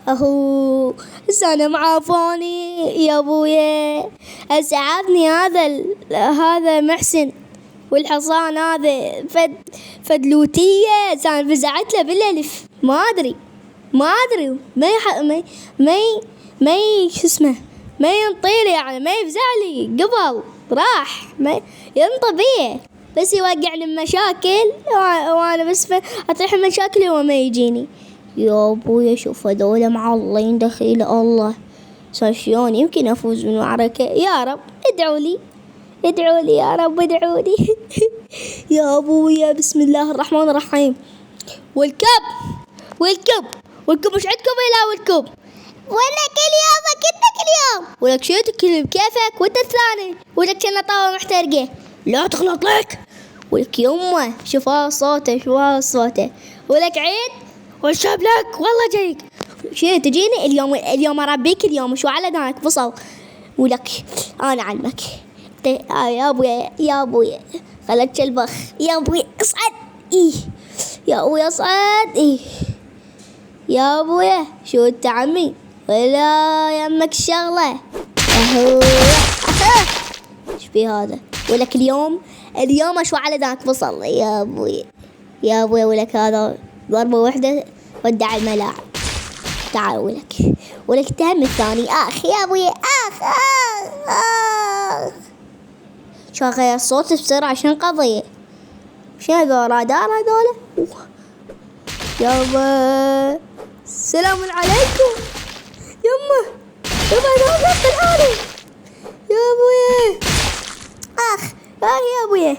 اهو انا معافاني يا ابويا. اسعدني هذا محسن، والحصان هذا فدلوتية كان فزعت له بالالف. ما ادري ما شو اسمه، ما ينطيلي يعني، ما يفزع لي قبل راح ما ينطى بيه، بس يوقعني بمشاكل وانا بس اطيح مشاكلي وما يجيني. يا ابويا شوف هذول معضلين دخيل الله، شلون يمكن افوز بالمعركة؟ يا رب ادعوا لي يا رب ادعوا لي. يا ابويا بسم الله الرحمن الرحيم. والكب مش عندكم الا والكب، ولك اليوم كنتك اليوم، ولك شيتك بكيفك، وانت الثاني ولك كنا طاوة محترقة لا تغلط لك، ولك يمه شوف صوته ولك عيد والشاب لك والله جايك شي تجيني اليوم اربيك اليوم شو على دانك بصل، ولك انا علمك يا ابويا خلت البخ يا ابويا اصعد يا ابويا اصعد يا ابويا شو انت عمي ولا يمك الشغله اهو ايش في هذا، ولك اليوم شو على ذاك بصل يا ابويا ولك هذا ضربه واحده ودع الملاعب. تعال ولك التهم الثاني يا ابويا شو غير الصوت بسرعه عشان قضيه. شو هذول رادار هذول يابا السلام عليكم يما انا تعالوا يا ابويا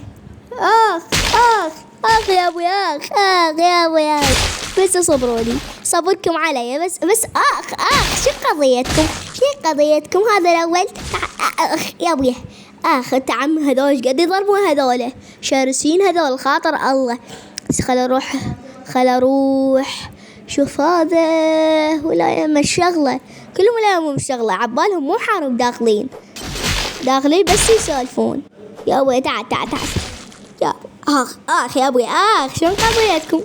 يا ابويا يا ابويا بس صبروني صبركم علي بس شو قضيتكم هذا الاول يا ابويا انت عم هذول قد يضربون هذول شارسين هذول خاطر الله. بس خل اروح شوف هذا ولا يم الشغله كلهم ولا يم الشغله عبالهم مو حارب داخلين بس يسولفون. يا ابوي تعال يا يا ابوي شلون قضيتكم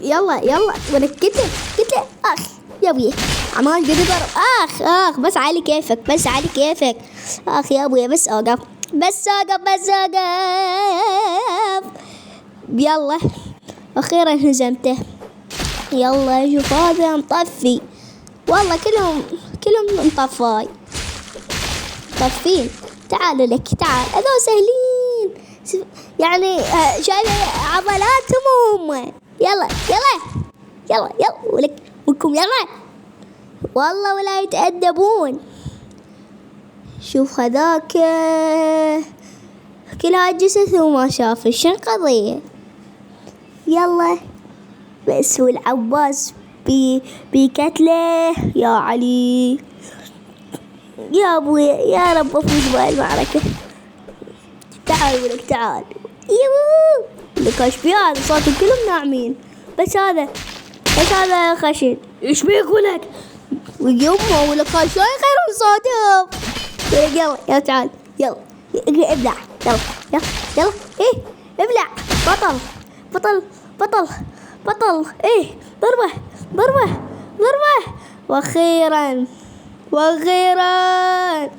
يلا ولك كتله يا ابوي عمال قد ضرب بس علي كيفك يا ابوي بس اوقف يلا اخيرا هزمته. يلا شوف هذا مطفي والله كلهم مطفين. تعالوا لك هذول سهلين يعني شايف عضلاتهم هم. يلا ولكم يلا والله ولا يتأدبون. شوف هذاك كل هالجثث وما شاف شن قضية. يلا بس والعباس بكتله يا علي يا ابويا يا رب افوز بهالمعركة. تعال لك ايش في هذا صوتهم كلهم ناعمين بس هذا خشن. ايش بيك ولك ويمه ولك شلون يغيرون صوتهم. يلا تعال يلا ابلع يلا ابلع بطل ضربة واخيرا